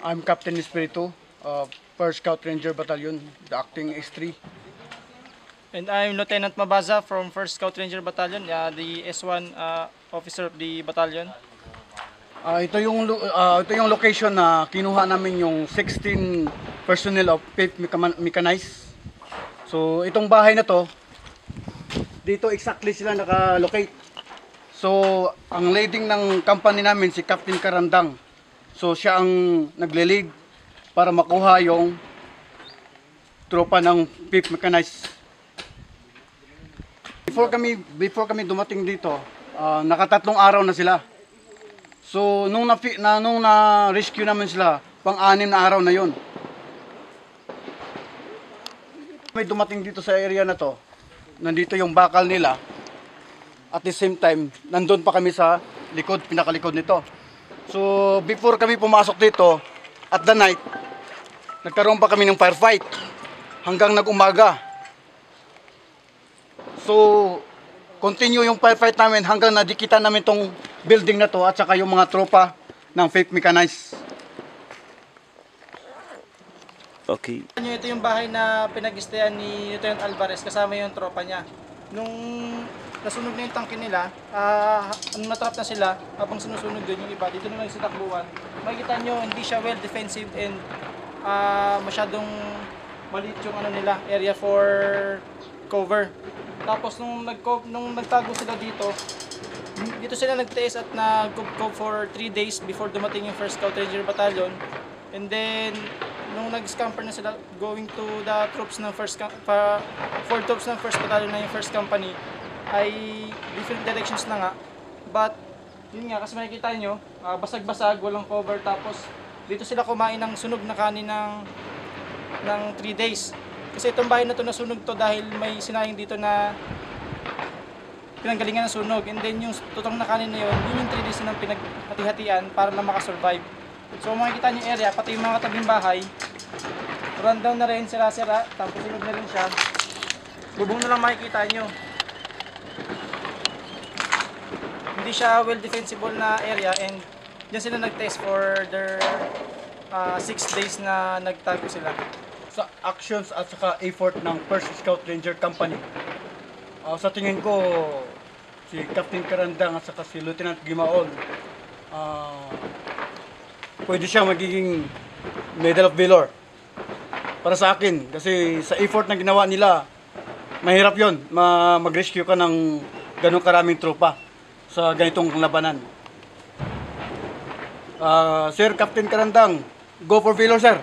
I'm Captain Espiritu, 1st Scout Ranger Battalion, the acting S3. And I'm Lieutenant Mabaza from 1st Scout Ranger Battalion, the S1 officer of the battalion. Ito yung location na kinuha namin yung 16 personnel of 5th Mechanized. So itong bahay na to, dito exactly sila naka-locate. So ang leading ng company namin si Captain Karandang. So siya ang nagle-lead para makuha yung tropa ng 5th Mechanized. Before kami dumating dito, nakatatlong araw na sila. So nung na-rescue namin sila, pang-anim na araw na yon. May dumating dito sa area na to, nandito yung bakal nila. At the same time, nandun pa kami sa likod, pinakalikod nito. So before kami pumasok dito, at the night, nagkaroon pa kami ng firefight hanggang nag-umaga. So continue yung firefight namin hanggang nadikita namin tong building na to at saka yung mga tropa ng 5th Mechanized. Okay. Ito yung bahay na pinag-istayan ni Lieutenant Alvarez kasama yung tropa niya. Nung nasunog na yung tangke nila, nung natrap na sila, habang sinusunog din yung iba, dito na lang sa takbuhan. Makikita nyo, hindi siya well defensive and masyadong maliit yung area for cover. Tapos nung nagtago sila dito sila nagtiis at nag-cope for 3 days before dumating yung 1st Scout Ranger Battalion. And then nung nag-scamper na sila going to the troops ng 4 troops ng 1st Battalion na yung 1st Company ay different directions na nga. But yun nga, kasi makikita nyo, basag-basag, walang cover. Tapos dito sila kumain ng sunog na kanin ng 3 days. Kasi itong bahay na to nasunog to dahil may sinayang dito na pinanggalingan ng sunog. And then yung tutong na kanin na yun yung 3 days na pinaghati-hatian para lang makasurvive. So makikita nyo yung area, pati yung mga katabing bahay, rundown na rin, sira-sira, tapos sunog na rin siya. Bubong na lang makikita nyo. Hindi siya well defensible na area and dyan sila nag-test for their 6 days na nagtago sila. Sa actions at saka effort ng 1st Scout Ranger Company, sa tingin ko si Captain Karandang at saka si Lieutenant Gimaon, pwede siya magiging Medal of Valor para sa akin, kasi sa effort na ginawa nila, mahirap yon mag-rescue ka ng ganong karaming tropa sa ganitong labanan. Sir Captain Karandang, go for Valor, sir!